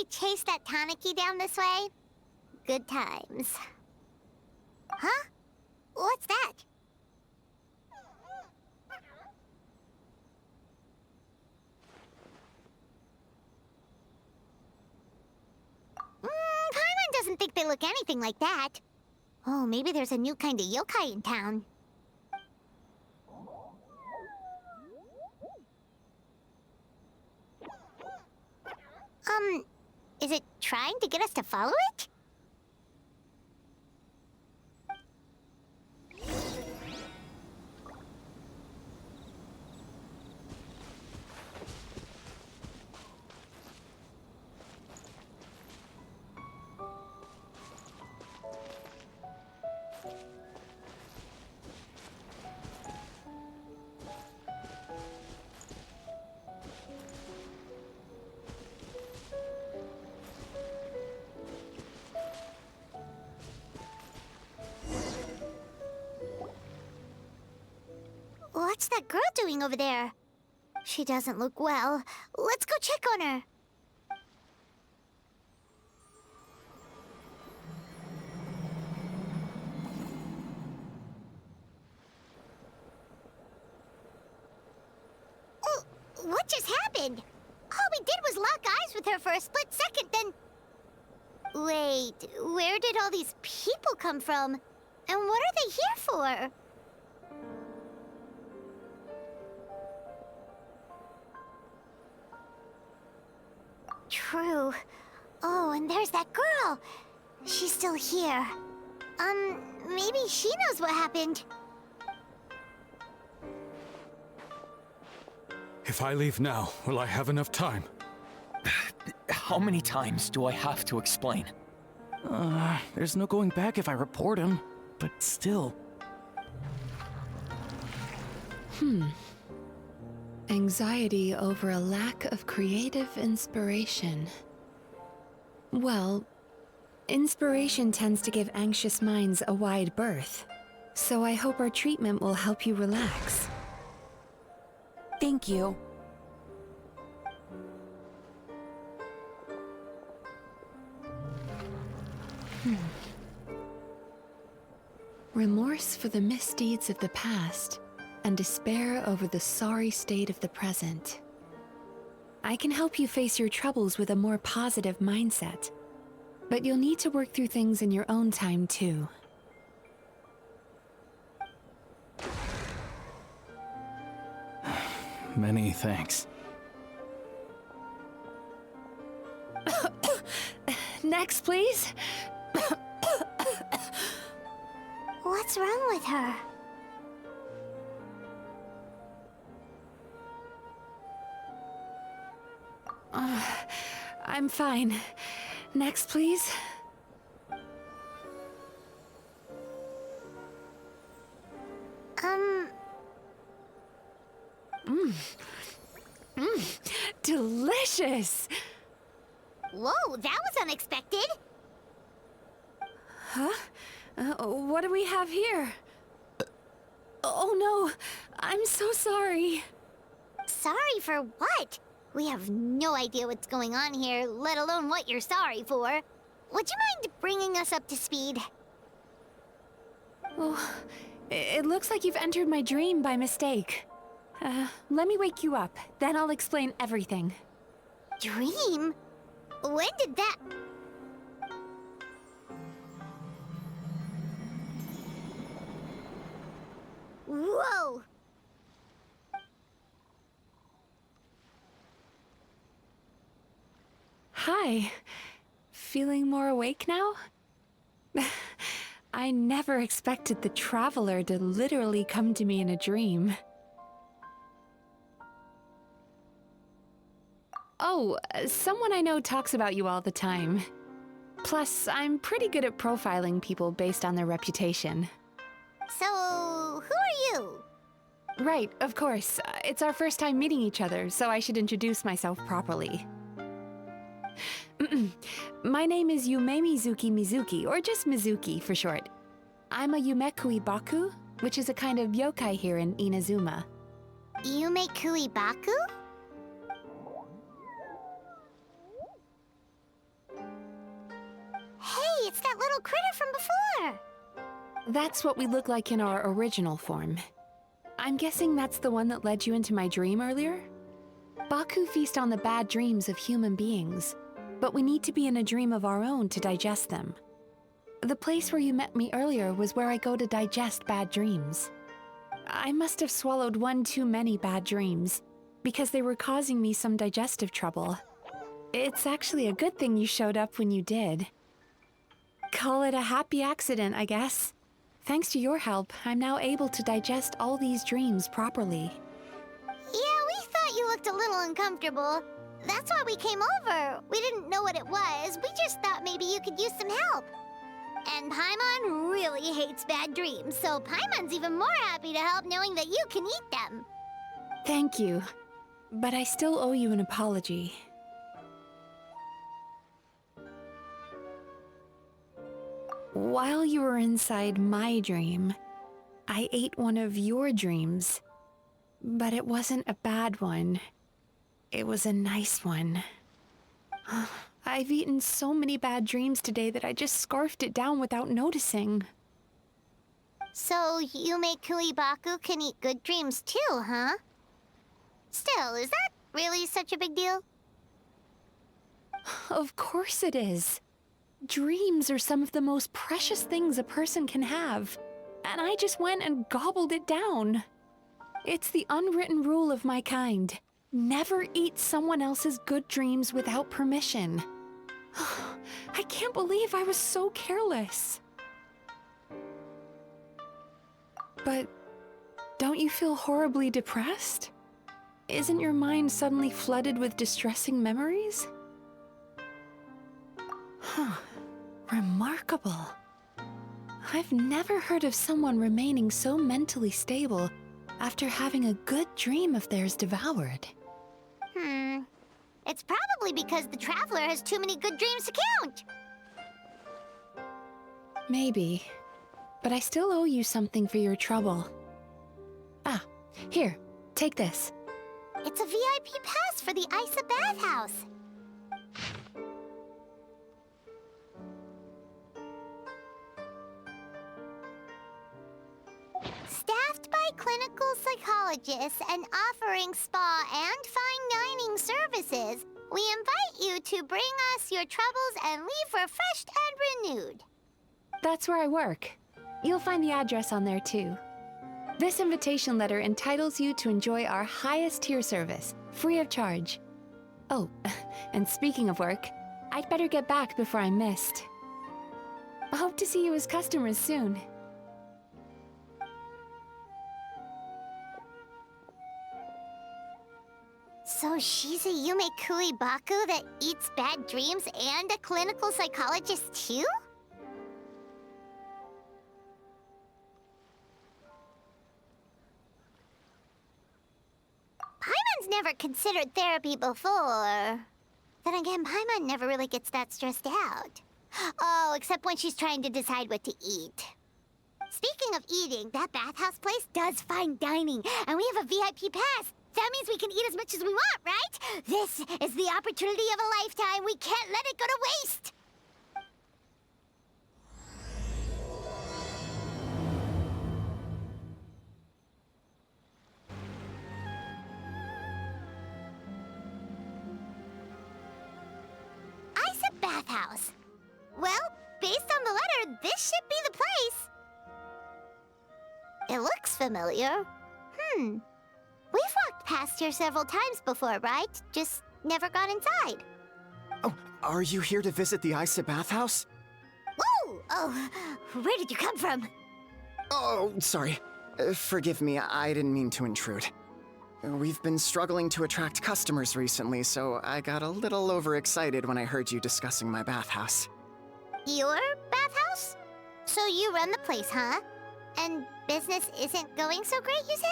chase that Tanuki down this way? Good times. Huh? What's that? Paimon doesn't think they look anything like that. Oh, maybe there's a new kind of yokai in town. Is it trying to get us to follow it? What's that girl doing over there? She doesn't look well. Let's go check on her. Oh, what just happened? All we did was lock eyes with her for a split second, then... Wait, where did all these people come from? And what are they here for? True. Oh, and there's that girl. She's still here. Maybe she knows what happened. If I leave now, will I have enough time? How many times do I have to explain? There's no going back if I report him, but still. Anxiety over a lack of creative inspiration. Well, inspiration tends to give anxious minds a wide berth, so I hope our treatment will help you relax. Thank you. Remorse for the misdeeds of the past, and despair over the sorry state of the present. I can help you face your troubles with a more positive mindset, but you'll need to work through things in your own time too. Many thanks. Next, please. What's wrong with her? I'm fine. Next, please. Delicious! Whoa, that was unexpected. Huh? What do we have here? Oh no, I'm so sorry. Sorry for what? We have no idea what's going on here, let alone what you're sorry for. Would you mind bringing us up to speed? Oh, it looks like you've entered my dream by mistake. Let me wake you up, then I'll explain everything. Dream? When did that... Whoa! Hi. Feeling more awake now? I never expected the Traveler to literally come to me in a dream. Oh, someone I know talks about you all the time. Plus, I'm pretty good at profiling people based on their reputation. So, who are you? Right, of course. It's our first time meeting each other, so I should introduce myself properly. My name is Yumemizuki Mizuki, or just Mizuki for short. I'm a Yumekui Baku, which is a kind of yokai here in Inazuma. Yumekui Baku? that little critter from before. That's what we look like in our original form. I'm guessing that's the one that led you into my dream earlier? Baku feast on the bad dreams of human beings, but we need to be in a dream of our own to digest them. The place where you met me earlier was where I go to digest bad dreams. I must have swallowed one too many bad dreams, because they were causing me some digestive trouble. It's actually a good thing you showed up when you did. Call it a happy accident, I guess. Thanks to your help, I'm now able to digest all these dreams properly. Yeah, we thought you looked a little uncomfortable. That's why we came over. We didn't know what it was. We just thought maybe you could use some help. And Paimon really hates bad dreams, so Paimon's even more happy to help knowing that you can eat them. Thank you, but I still owe you an apology. While you were inside my dream, I ate one of your dreams. But it wasn't a bad one. It was a nice one. I've eaten so many bad dreams today that I just scarfed it down without noticing. So Yumei Baku can eat good dreams too, huh? Still, is that really such a big deal? Of course it is. Dreams are some of the most precious things a person can have, and I just went and gobbled it down. It's the unwritten rule of my kind. Never eat someone else's good dreams without permission. I can't believe I was so careless. But don't you feel horribly depressed? Isn't your mind suddenly flooded with distressing memories? Huh. Remarkable. I've never heard of someone remaining so mentally stable after having a good dream of theirs devoured. It's probably because the Traveler has too many good dreams to count. Maybe. But I still owe you something for your trouble. Ah, here, take this. It's a VIP pass for the Isa bathhouse. Staffed by clinical psychologists and offering spa and fine dining services, we invite you to bring us your troubles and leave refreshed and renewed. That's where I work. You'll find the address on there too. This invitation letter entitles you to enjoy our highest tier service, free of charge. Oh, and speaking of work, I'd better get back before I'm missed. I hope to see you as customers soon. So she's a Yumei Baku that eats bad dreams and a clinical psychologist too? Paimon's never considered therapy before. Then again, Paimon never really gets that stressed out. Oh, except when she's trying to decide what to eat. Speaking of eating, that bathhouse place does fine dining, and we have a VIP pass. That means we can eat as much as we want, right? This is the opportunity of a lifetime. We can't let it go to waste. Isa bathhouse. Well, based on the letter, this should be the place. It looks familiar. We've walked past here several times before, right? Just never gone inside. Oh, are you here to visit the Isa bathhouse? Whoa! Oh, where did you come from? Oh, sorry. Forgive me, I didn't mean to intrude. We've been struggling to attract customers recently, so I got a little overexcited when I heard you discussing my bathhouse. Your bathhouse? So you run the place, huh? And business isn't going so great, you say?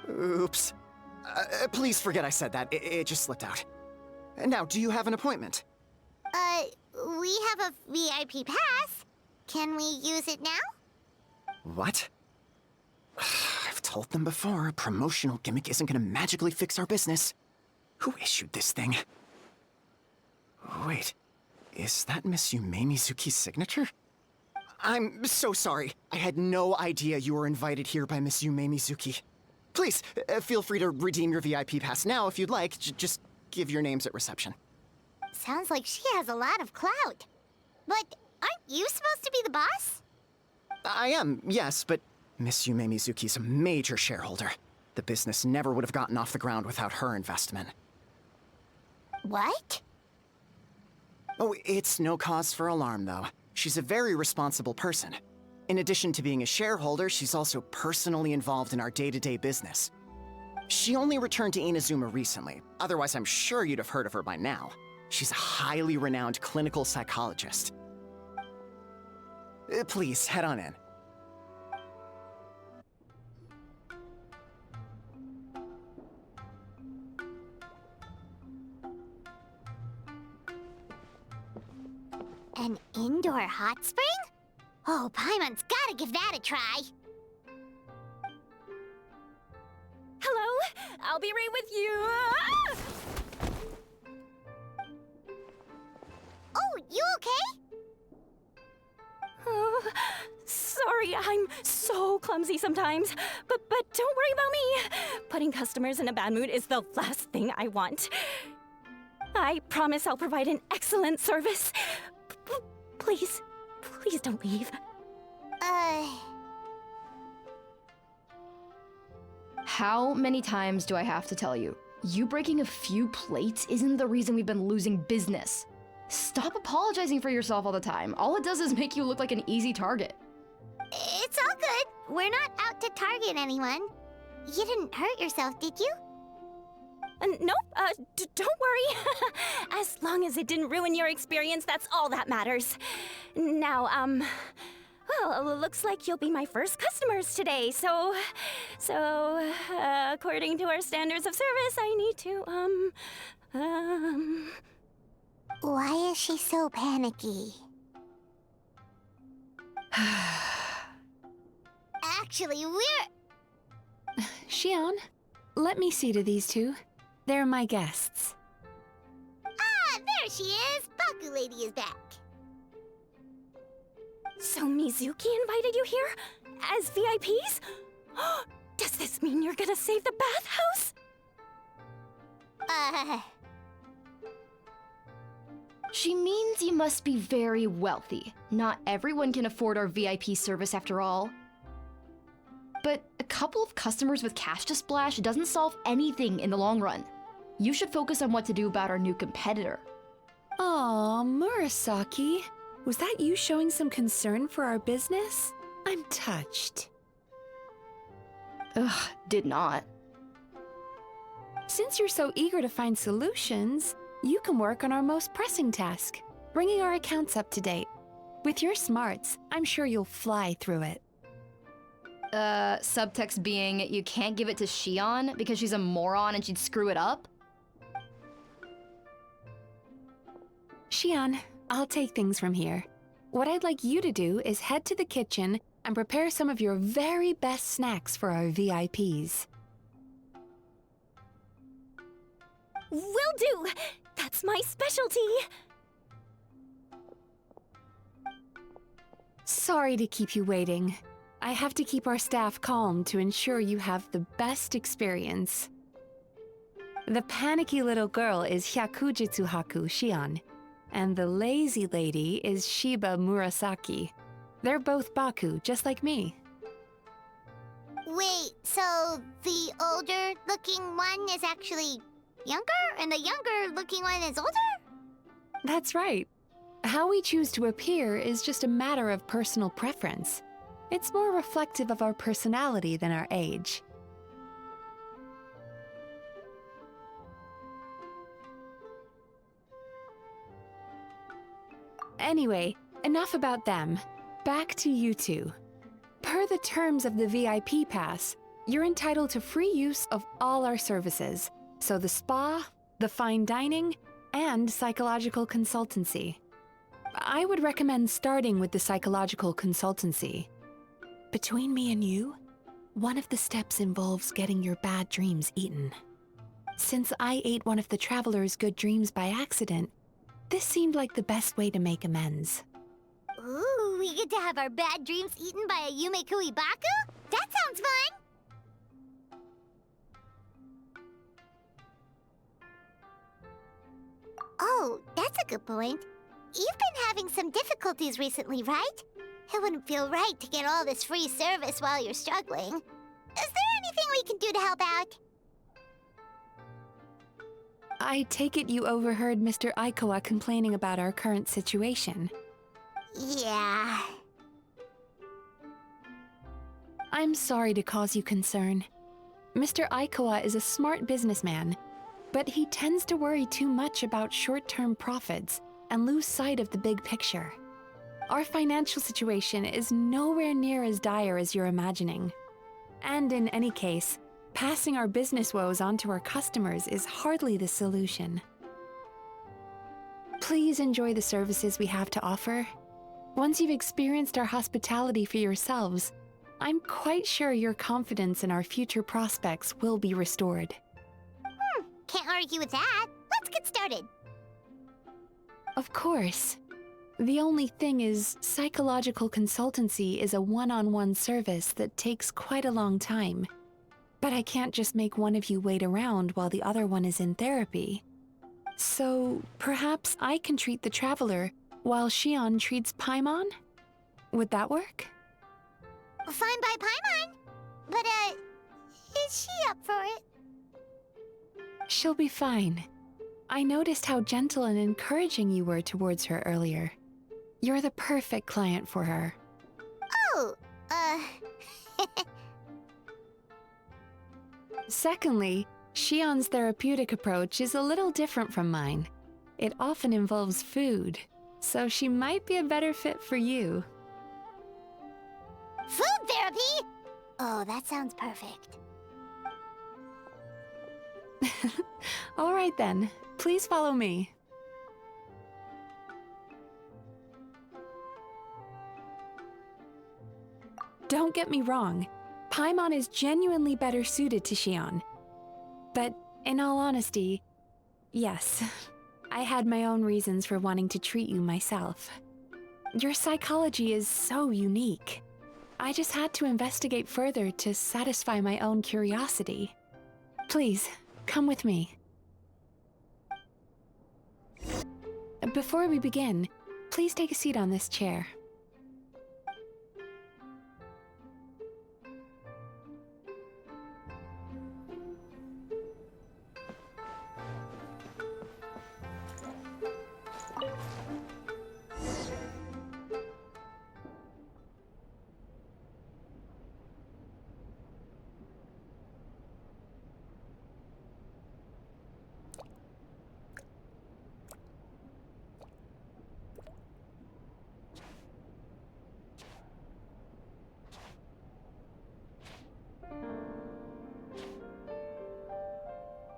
Oops. Please forget I said that. It just slipped out. Now, do you have an appointment? We have a VIP pass. Can we use it now? What? I've told them before, a promotional gimmick isn't gonna magically fix our business. Who issued this thing? Wait, Is that Miss Yumemizuki's signature? I'm so sorry. I had no idea you were invited here by Miss Yumemizuki. Please, feel free to redeem your VIP pass now if you'd like. Just give your names at reception. Sounds like she has a lot of clout. But aren't you supposed to be the boss? I am, yes, but Miss Yumemizuki's a major shareholder. The business never would have gotten off the ground without her investment. What? Oh, it's no cause for alarm, though. She's a very responsible person. In addition to being a shareholder, she's also personally involved in our day-to-day business. She only returned to Inazuma recently, otherwise I'm sure you'd have heard of her by now. She's a highly renowned clinical psychologist. Please, head on in. An indoor hot spring? Oh, Paimon's gotta give that a try. Hello? I'll be right with you. Ah! Oh, you okay? Oh, sorry, I'm so clumsy sometimes. But don't worry about me. Putting customers in a bad mood is the last thing I want. I promise I'll provide an excellent service. Please, please don't leave. How many times do I have to tell you? You breaking a few plates isn't the reason we've been losing business. Stop apologizing for yourself all the time. All it does is make you look like an easy target. It's all good. We're not out to target anyone. You didn't hurt yourself, did you? Nope, don't worry. As long as it didn't ruin your experience, that's all that matters. Now, well, looks like you'll be my first customers today, so, according to our standards of service, I need to, Why is she so panicky? Actually, we're... Xion, let me see to these two. They're my guests. Ah, there she is! Baku Lady is back. So Mizuki invited you here? As VIPs? Does this mean you're gonna save the bathhouse? She means you must be very wealthy. Not everyone can afford our VIP service after all. But a couple of customers with cash to splash doesn't solve anything in the long run. You should focus on what to do about our new competitor. Aw, Murasaki. Was that you showing some concern for our business? I'm touched. Ugh, did not. Since you're so eager to find solutions, you can work on our most pressing task, bringing our accounts up to date. With your smarts, I'm sure you'll fly through it. Subtext being, you can't give it to Xion because she's a moron and she'd screw it up? Xion, I'll take things from here. What I'd like you to do is head to the kitchen and prepare some of your very best snacks for our VIPs. Will do! That's my specialty! Sorry to keep you waiting. I have to keep our staff calm to ensure you have the best experience. The panicky little girl is Hyakujitsu Haku Xion, and the lazy lady is Shiba Murasaki. They're both Baku, just like me. Wait, so the older-looking one is actually younger, and the younger-looking one is older? That's right. How we choose to appear is just a matter of personal preference. It's more reflective of our personality than our age. Anyway, enough about them. Back to you two. Per the terms of the VIP pass, you're entitled to free use of all our services. So the spa, the fine dining, and psychological consultancy. I would recommend starting with the psychological consultancy. Between me and you, one of the steps involves getting your bad dreams eaten. Since I ate one of the traveler's good dreams by accident, this seemed like the best way to make amends. Ooh, we get to have our bad dreams eaten by a Yumemizuki Baku? That sounds fun! Oh, that's a good point. You've been having some difficulties recently, right? It wouldn't feel right to get all this free service while you're struggling. Is there anything we can do to help out? I take it you overheard Mr. Aikawa complaining about our current situation. Yeah. I'm sorry to cause you concern. Mr. Aikawa is a smart businessman, but he tends to worry too much about short-term profits and lose sight of the big picture. Our financial situation is nowhere near as dire as you're imagining. And in any case, passing our business woes on to our customers is hardly the solution. Please enjoy the services we have to offer. Once you've experienced our hospitality for yourselves, I'm quite sure your confidence in our future prospects will be restored. Can't argue with that. Let's get started. Of course. The only thing is, psychological consultancy is a one-on-one service that takes quite a long time. But I can't just make one of you wait around while the other one is in therapy. So, perhaps I can treat the traveler while Shion treats Paimon? Would that work? Fine by Paimon. But, is she up for it? She'll be fine. I noticed how gentle and encouraging you were towards her earlier. You're the perfect client for her. Oh, Secondly, Shion's therapeutic approach is a little different from mine. It often involves food, so she might be a better fit for you. food therapy? Oh, that sounds perfect. All right then, please follow me. Don't get me wrong, Paimon is genuinely better suited to Shion. But in all honesty, yes, I had my own reasons for wanting to treat you myself. Your psychology is so unique. I just had to investigate further to satisfy my own curiosity. Please, come with me. Before we begin, please take a seat on this chair.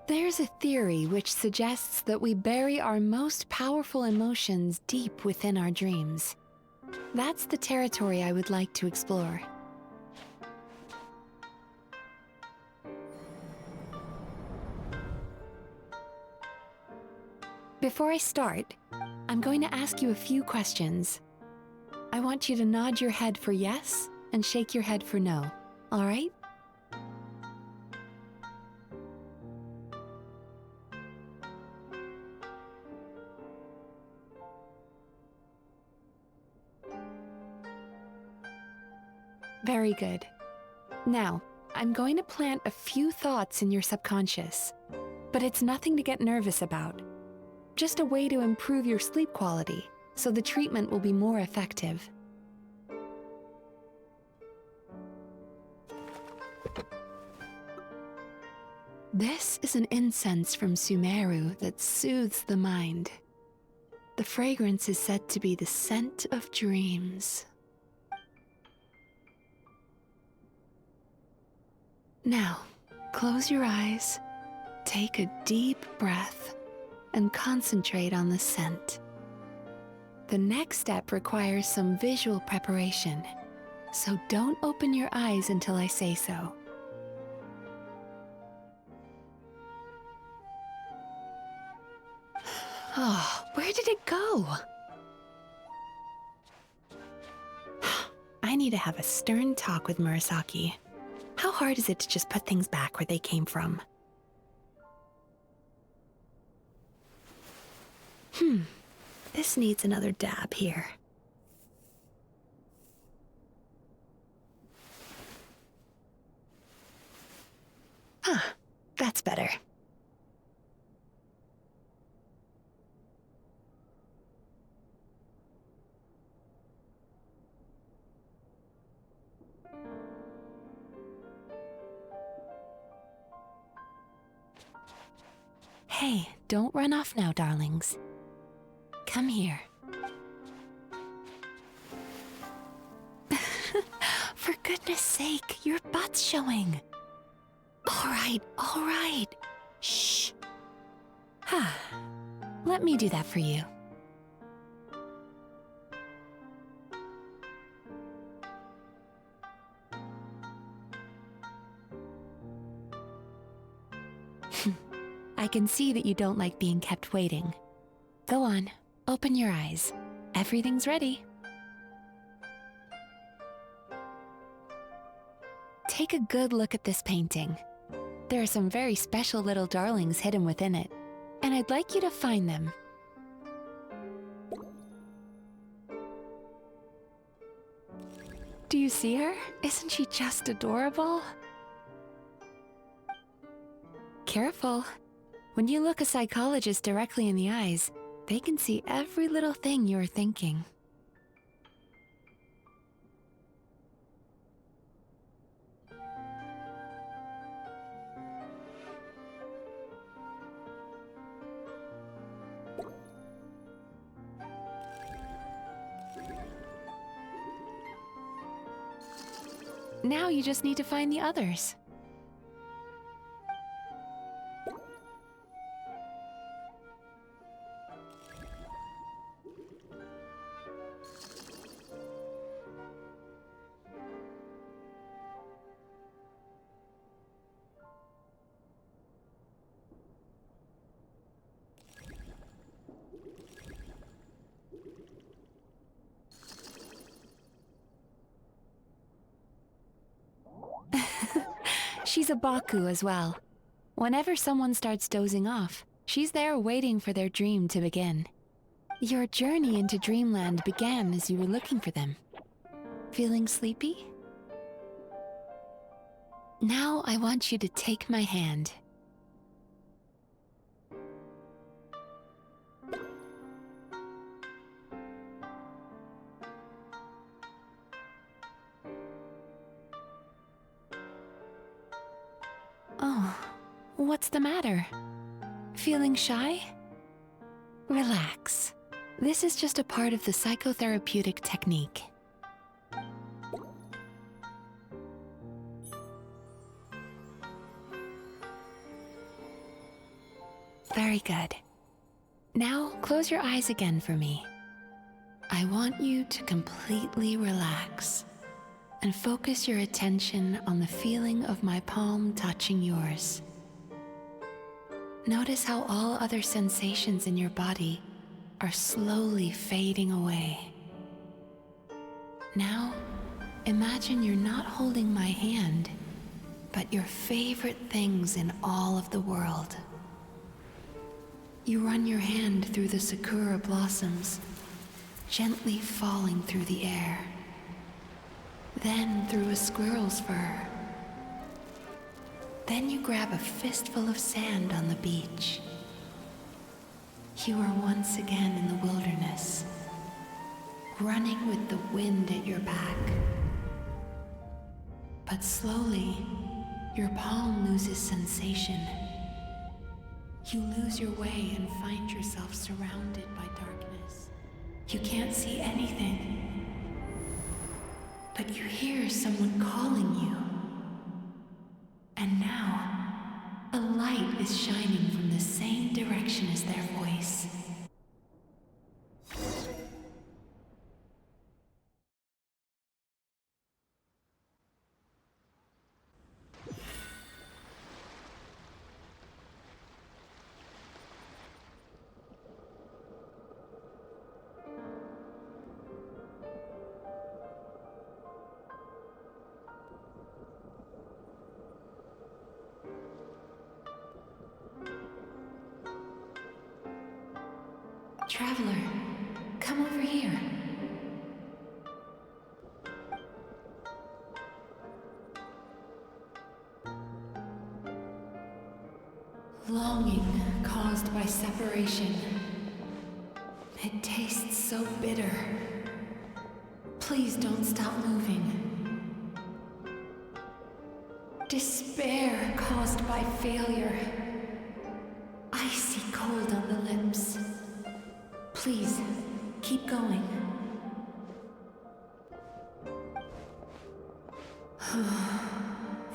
There's a theory which suggests that we bury our most powerful emotions deep within our dreams. That's the territory I would like to explore. Before I start, I'm going to ask you a few questions. I want you to nod your head for yes and shake your head for no, all right? Very good. Now, I'm going to plant a few thoughts in your subconscious, but it's nothing to get nervous about. Just a way to improve your sleep quality, so the treatment will be more effective. This is an incense from Sumeru that soothes the mind. The fragrance is said to be the scent of dreams. Now, close your eyes, take a deep breath, and concentrate on the scent. The next step requires some visual preparation, so don't open your eyes until I say so. Oh, where did it go? I need to have a stern talk with Murasaki. How hard is it to just put things back where they came from? This needs another dab here. That's better. Hey, don't run off now, darlings. Come here. For goodness sake, your butt's showing. All right. Shh. Let me do that for you. I can see that you don't like being kept waiting. Go on, open your eyes. Everything's ready. Take a good look at this painting. There are some very special little darlings hidden within it, and I'd like you to find them. Do you see her? Isn't she just adorable? Careful. When you look a psychologist directly in the eyes, they can see every little thing you're thinking. Now you just need to find the others. She's a Baku as well. Whenever someone starts dozing off, she's there waiting for their dream to begin. Your journey into Dreamland began as you were looking for them. Feeling sleepy? Now I want you to take my hand. Oh, what's the matter? Feeling shy? Relax. This is just a part of the psychotherapeutic technique. Very good. Now close your eyes again for me. I want you to completely relax and focus your attention on the feeling of my palm touching yours. Notice how all other sensations in your body are slowly fading away. Now, imagine you're not holding my hand, but your favorite things in all of the world. You run your hand through the sakura blossoms, gently falling through the air. Then through a squirrel's fur. Then you grab a fistful of sand on the beach. You are once again in the wilderness, running with the wind at your back. But slowly, your palm loses sensation. You lose your way and find yourself surrounded by darkness. You can't see anything. But you hear someone calling you. And now, a light is shining from the same direction as their voice. Traveler, come over here. Longing caused by separation. It tastes so bitter. Please don't stop moving. Despair caused by failure. Icy cold on the lips. Please, keep going.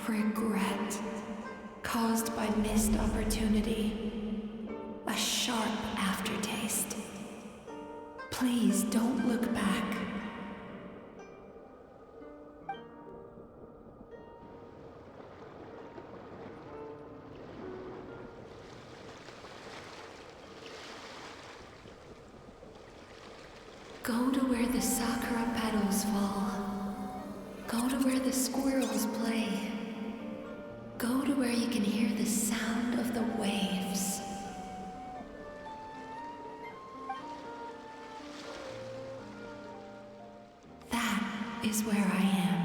Regret caused by missed opportunity. A sharp aftertaste. Please don't look back. Go to where the sakura petals fall. Go to where the squirrels play. Go to where you can hear the sound of the waves. That is where I am.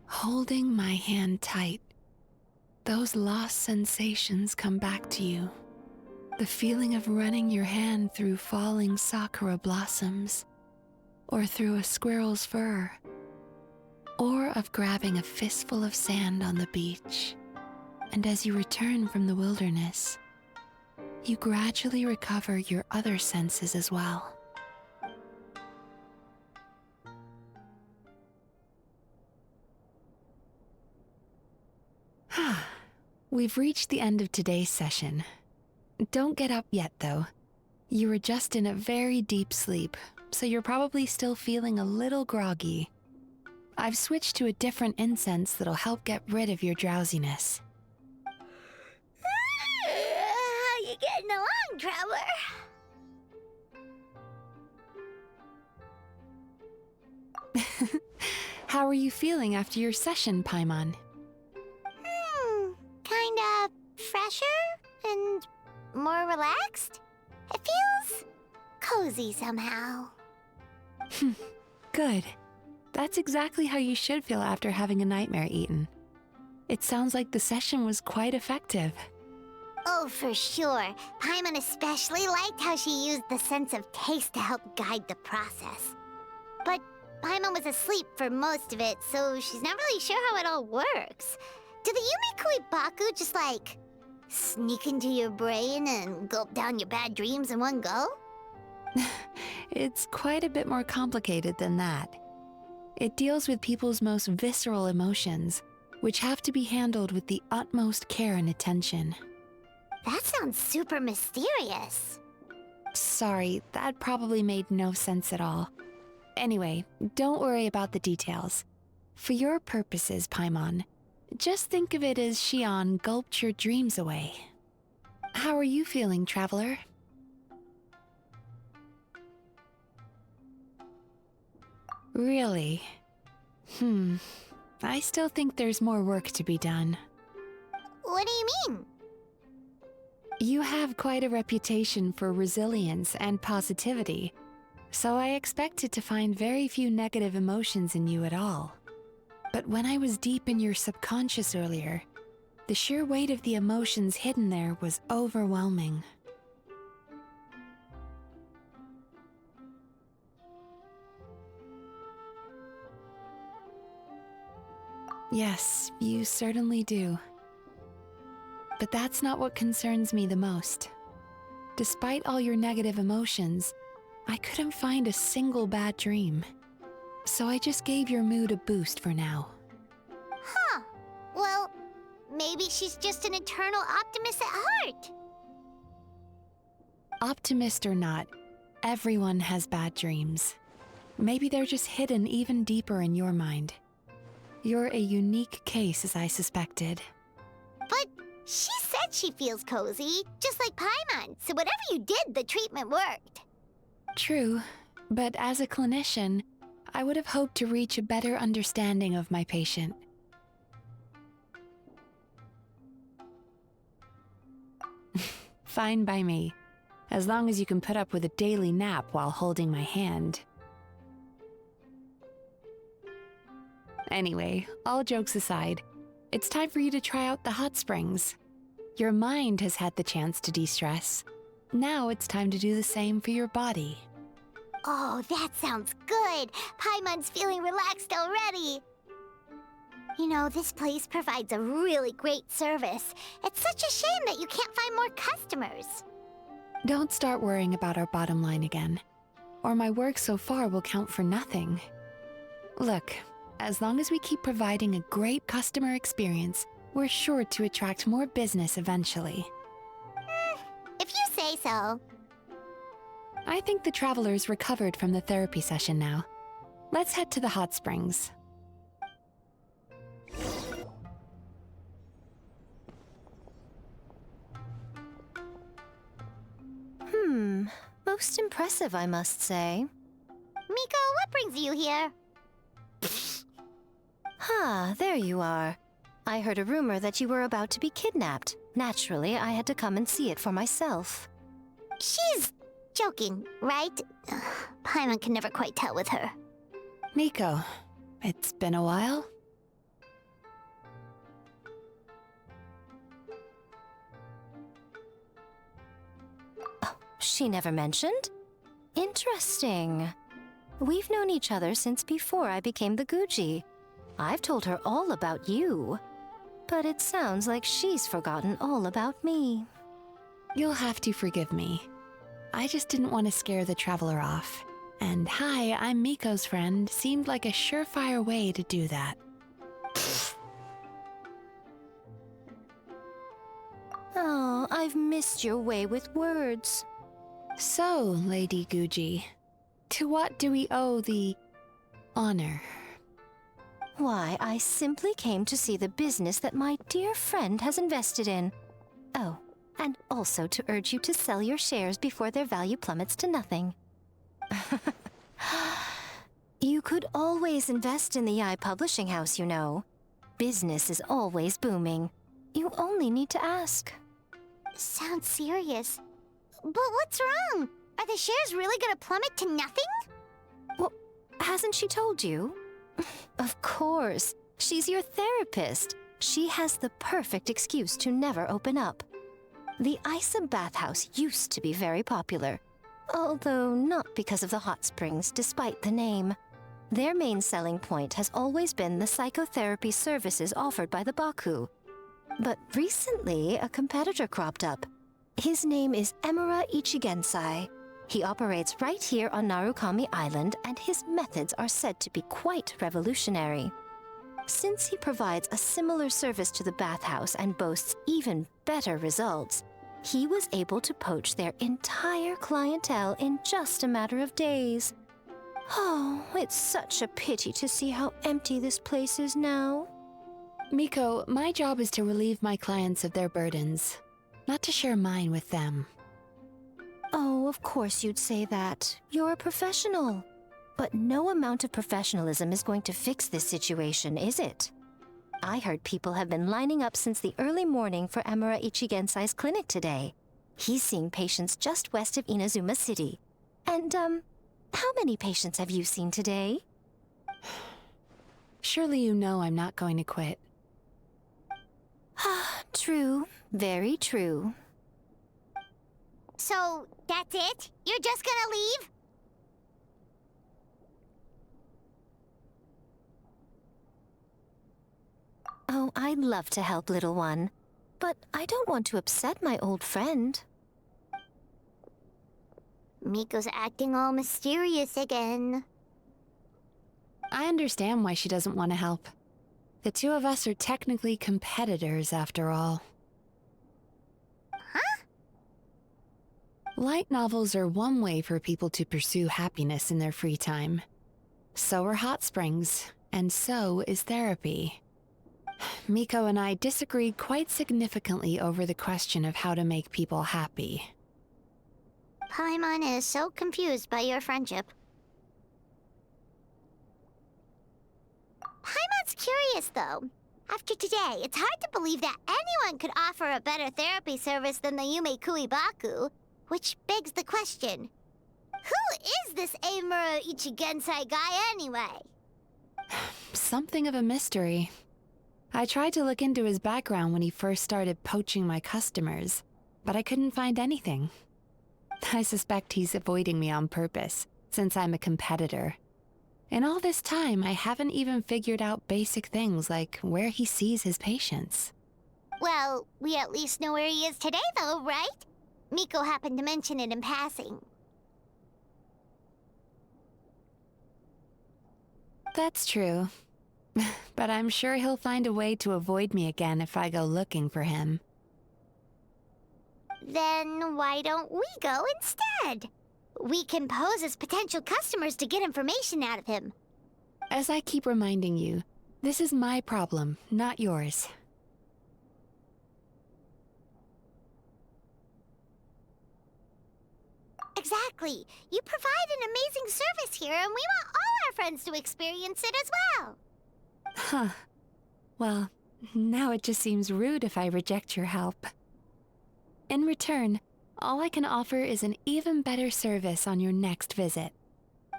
Holding my hand tight, those lost sensations come back to you. The feeling of running your hand through falling sakura blossoms, or through a squirrel's fur, or of grabbing a fistful of sand on the beach. And as you return from the wilderness, you gradually recover your other senses as well. We've reached the end of today's session. Don't get up yet, though. You were just in a very deep sleep, so you're probably still feeling a little groggy. I've switched to a different incense that'll help get rid of your drowsiness. How you getting along, Traveler? How are you feeling after your session, Paimon? Kinda fresher and more relaxed. It feels cozy somehow. Good. That's exactly how you should feel after having a nightmare eaten. It sounds like the session was quite effective. Oh, for sure. Paimon especially liked how she used the sense of taste to help guide the process. But Paimon was asleep for most of it, so she's not really sure how it all works. Did the Yumikuibaku just, like, sneak into your brain and gulp down your bad dreams in one go? It's quite a bit more complicated than that. It deals with people's most visceral emotions, which have to be handled with the utmost care and attention. That sounds super mysterious. Sorry, that probably made no sense at all. Anyway, don't worry about the details. For your purposes, Paimon, just think of it as Xion gulped your dreams away. How are you feeling, Traveler? Really? I still think there's more work to be done. What do you mean? You have quite a reputation for resilience and positivity, so I expected to find very few negative emotions in you at all. But when I was deep in your subconscious earlier, the sheer weight of the emotions hidden there was overwhelming. Yes, you certainly do. But that's not what concerns me the most. Despite all your negative emotions, I couldn't find a single bad dream. So I just gave your mood a boost for now. Huh. Well, maybe she's just an eternal optimist at heart. Optimist or not, everyone has bad dreams. Maybe they're just hidden even deeper in your mind. You're a unique case, as I suspected. But she said she feels cozy, just like Paimon, so whatever you did, the treatment worked. True, but as a clinician, I would have hoped to reach a better understanding of my patient. Fine by me, as long as you can put up with a daily nap while holding my hand. Anyway, all jokes aside, it's time for you to try out the hot springs. Your mind has had the chance to de-stress. Now it's time to do the same for your body. Oh, that sounds good. Paimon's feeling relaxed already. You know, this place provides a really great service. It's such a shame that you can't find more customers. Don't start worrying about our bottom line again, or my work so far will count for nothing. Look, as long as we keep providing a great customer experience, we're sure to attract more business eventually. If you say so. I think the traveler's recovered from the therapy session now. Let's head to the hot springs. Most impressive, I must say. Miko, what brings you here? There you are. I heard a rumor that you were about to be kidnapped. Naturally, I had to come and see it for myself. She's joking, right? Paimon can never quite tell with her. Miko, it's been a while? She never mentioned? Interesting. We've known each other since before I became the Guji. I've told her all about you. But it sounds like she's forgotten all about me. You'll have to forgive me. I just didn't want to scare the traveler off. And hi, I'm Miko's friend seemed like a surefire way to do that. Oh, I've missed your way with words. So, Lady Guji, to what do we owe the honor? Why, I simply came to see the business that my dear friend has invested in. Oh, and also to urge you to sell your shares before their value plummets to nothing. You could always invest in the Yai Publishing House, you know. Business is always booming. You only need to ask. Sounds serious. But what's wrong? Are the shares really gonna plummet to nothing? Well, hasn't she told you? Of course. She's your therapist. She has the perfect excuse to never open up. The Isa bathhouse used to be very popular, although not because of the hot springs, despite the name. Their main selling point has always been the psychotherapy services offered by the Baku. But recently, a competitor cropped up. His name is Emura Ichigensai. He operates right here on Narukami Island, and his methods are said to be quite revolutionary. Since he provides a similar service to the bathhouse and boasts even better results, he was able to poach their entire clientele in just a matter of days. Oh, it's such a pity to see how empty this place is now. Miko, my job is to relieve my clients of their burdens, not to share mine with them. Oh, of course you'd say that. You're a professional. But no amount of professionalism is going to fix this situation, is it? I heard people have been lining up since the early morning for Emura Ichigensai's clinic today. He's seeing patients just west of Inazuma City. And, how many patients have you seen today? Surely you know I'm not going to quit. True. Very true. So, that's it? You're just gonna leave? Oh, I'd love to help, little one. But I don't want to upset my old friend. Miko's acting all mysterious again. I understand why she doesn't want to help. The two of us are technically competitors, after all. Huh? Light novels are one way for people to pursue happiness in their free time. So are hot springs, and so is therapy. Miko and I disagreed quite significantly over the question of how to make people happy. Paimon is so confused by your friendship. Paimon's curious, though. After today, it's hard to believe that anyone could offer a better therapy service than the Yumei Baku, which begs the question, who is this Eimura Ichigensai guy anyway? Something of a mystery. I tried to look into his background when he first started poaching my customers, but I couldn't find anything. I suspect he's avoiding me on purpose, since I'm a competitor. In all this time, I haven't even figured out basic things like where he sees his patients. Well, we at least know where he is today, though, right? Miko happened to mention it in passing. That's true. But I'm sure he'll find a way to avoid me again if I go looking for him. Then why don't we go instead? We can pose as potential customers to get information out of him. As I keep reminding you, this is my problem, not yours. Exactly. You provide an amazing service here, and we want all our friends to experience it as well. Huh. Well, now it just seems rude if I reject your help. In return, all I can offer is an even better service on your next visit.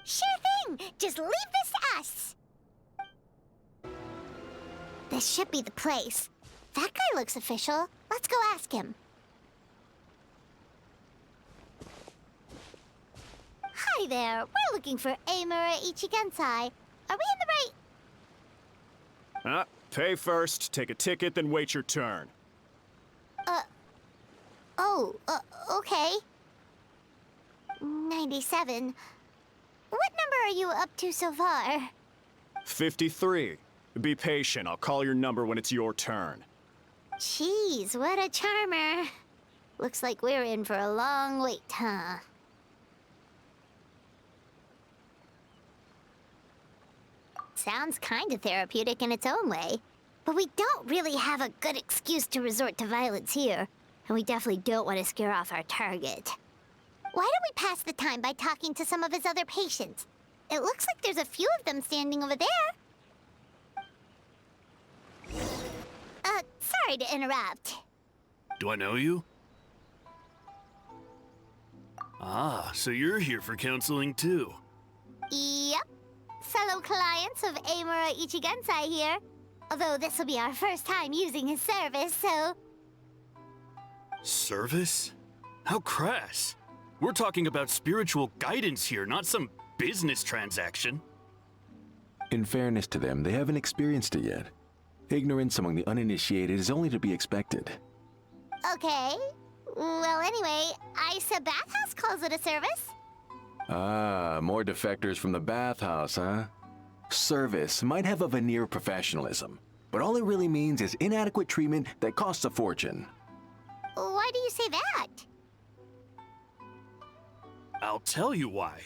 Sure thing! Just leave this to us! This should be the place. That guy looks official. Let's go ask him. Hi there. We're looking for Eimura Ichigensai. Are we in the right... Pay first, take a ticket, then wait your turn. Okay. 97. What number are you up to so far? 53. Be patient, I'll call your number when it's your turn. Jeez, what a charmer. Looks like we're in for a long wait, huh? Sounds kinda therapeutic in its own way. But we don't really have a good excuse to resort to violence here. And we definitely don't want to scare off our target. Why don't we pass the time by talking to some of his other patients? It looks like there's a few of them standing over there. Sorry to interrupt. Do I know you? Ah, so you're here for counseling too. Yep. Fellow clients of Eimura Ichigensai here. Although this will be our first time using his service, so... Service? How crass. We're talking about spiritual guidance here, not some business transaction. In fairness to them, they haven't experienced it yet. Ignorance among the uninitiated is only to be expected. Okay. Well, anyway, Isa Bathhouse calls it a service. Ah, more defectors from the bathhouse, huh? Service might have a veneer of professionalism, but all it really means is inadequate treatment that costs a fortune. Why do you say that? I'll tell you why.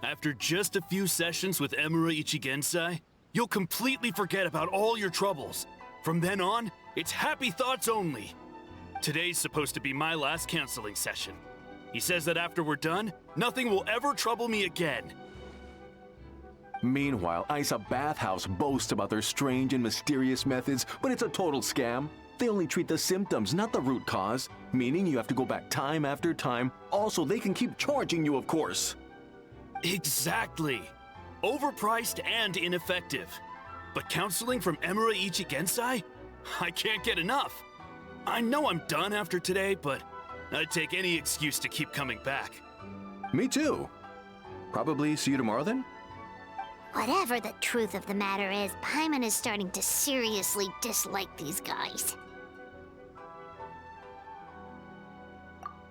After just a few sessions with Eimura Ichigensai, you'll completely forget about all your troubles. From then on, it's happy thoughts only. Today's supposed to be my last counseling session. He says that after we're done, nothing will ever trouble me again. Meanwhile, Isa Bathhouse boasts about their strange and mysterious methods, but it's a total scam. They only treat the symptoms, not the root cause, meaning you have to go back time after time. Also, they can keep charging you, of course. Exactly. Overpriced and ineffective. But counseling from Eimura Ichigensai? I can't get enough. I know I'm done after today, but I'd take any excuse to keep coming back. Me too. Probably see you tomorrow then? Whatever the truth of the matter is, Paimon is starting to seriously dislike these guys.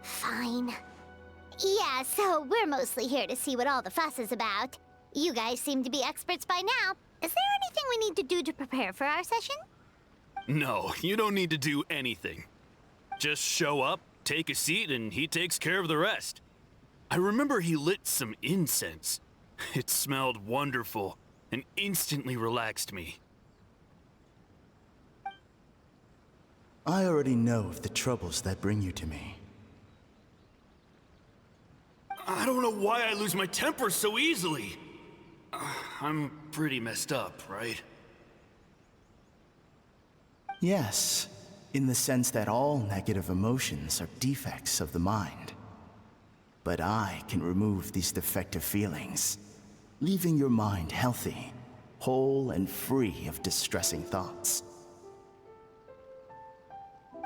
Fine. Yeah, so we're mostly here to see what all the fuss is about. You guys seem to be experts by now. Is there anything we need to do to prepare for our session? No, you don't need to do anything. Just show up, take a seat, and he takes care of the rest. I remember he lit some incense. It smelled wonderful and instantly relaxed me. I already know of the troubles that bring you to me. I don't know why I lose my temper so easily. I'm pretty messed up, right? Yes, in the sense that all negative emotions are defects of the mind. But I can remove these defective feelings, leaving your mind healthy, whole and free of distressing thoughts.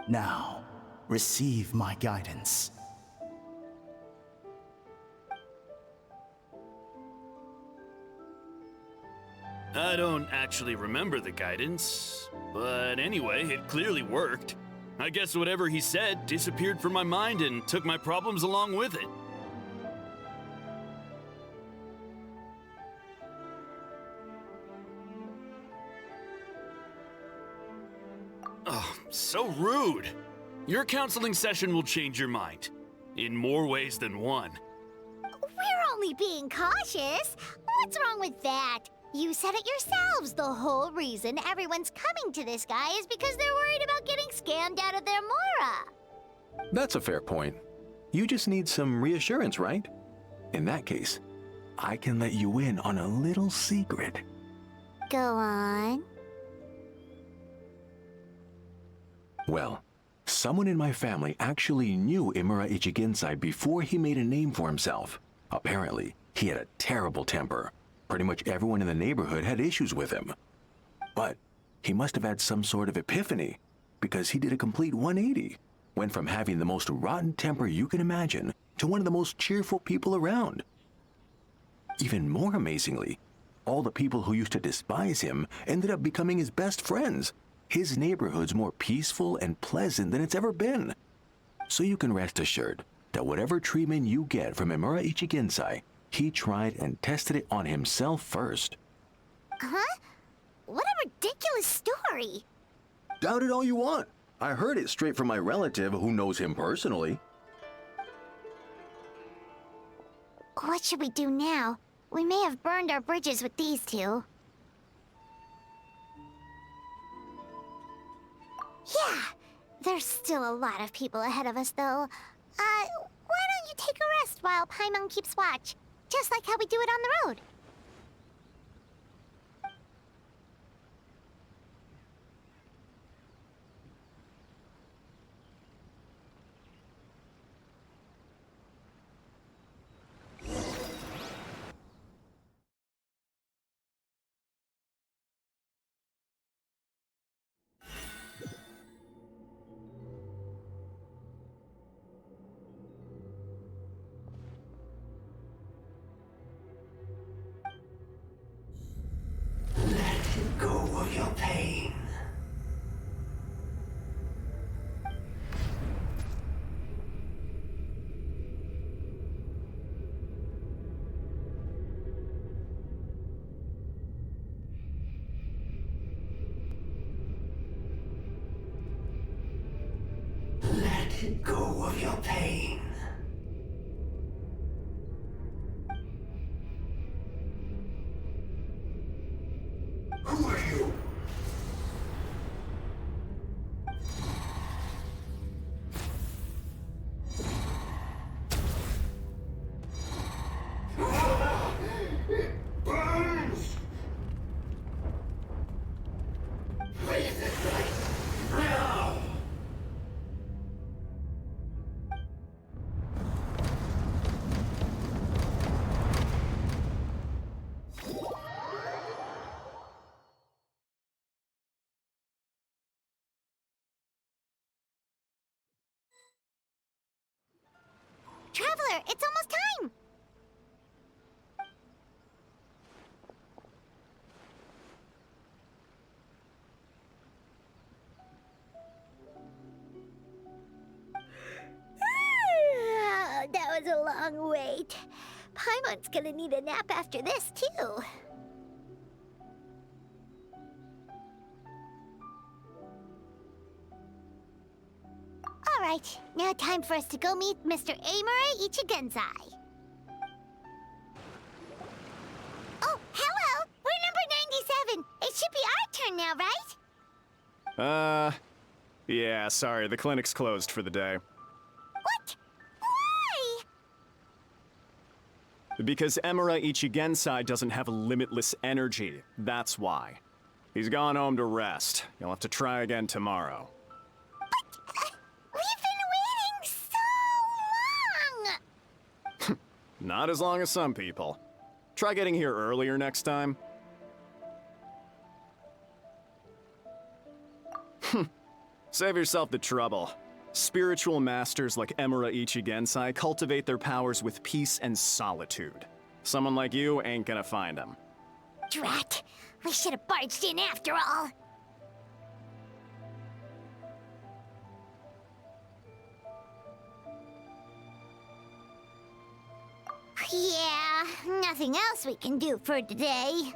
Now, receive my guidance. I don't actually remember the guidance, but anyway, it clearly worked. I guess whatever he said disappeared from my mind and took my problems along with it. Oh, so rude. Your counseling session will change your mind. In more ways than one. We're only being cautious. What's wrong with that? You said it yourselves. The whole reason everyone's coming to this guy is because they're worried about getting scammed out of their Mora. That's a fair point. You just need some reassurance, right? In that case, I can let you in on a little secret. Go on. Well, someone in my family actually knew Imura Ichigensai before he made a name for himself. Apparently, he had a terrible temper. Pretty much everyone in the neighborhood had issues with him. But he must have had some sort of epiphany, because he did a complete 180. Went from having the most rotten temper you can imagine to one of the most cheerful people around. Even more amazingly, all the people who used to despise him ended up becoming his best friends. His neighborhood's more peaceful and pleasant than it's ever been. So you can rest assured that whatever treatment you get from Imura Ichigensai, he tried and tested it on himself first. Huh? What a ridiculous story. Doubt it all you want. I heard it straight from my relative who knows him personally. What should we do now? We may have burned our bridges with these two. Yeah, there's still a lot of people ahead of us, though. Why don't you take a rest while Paimon keeps watch? Just like how we do it on the road. Your pain. Let go of your pain. Who are you? Traveler, it's almost time! That was a long wait. Paimon's gonna need a nap after this, too. Alright, now time for us to go meet Mr. Imura Ichigensai. Oh, hello! We're number 97! It should be our turn now, right? Yeah, sorry, the clinic's closed for the day. What? Why? Because Emura Ichigensai doesn't have limitless energy, that's why. He's gone home to rest. You'll have to try again tomorrow. We've been waiting so long! Not as long as some people. Try getting here earlier next time. Save yourself the trouble. Spiritual masters like Emura Ichigensai cultivate their powers with peace and solitude. Someone like you ain't gonna find them. Drat! We should have barged in after all! Yeah, nothing else we can do for today.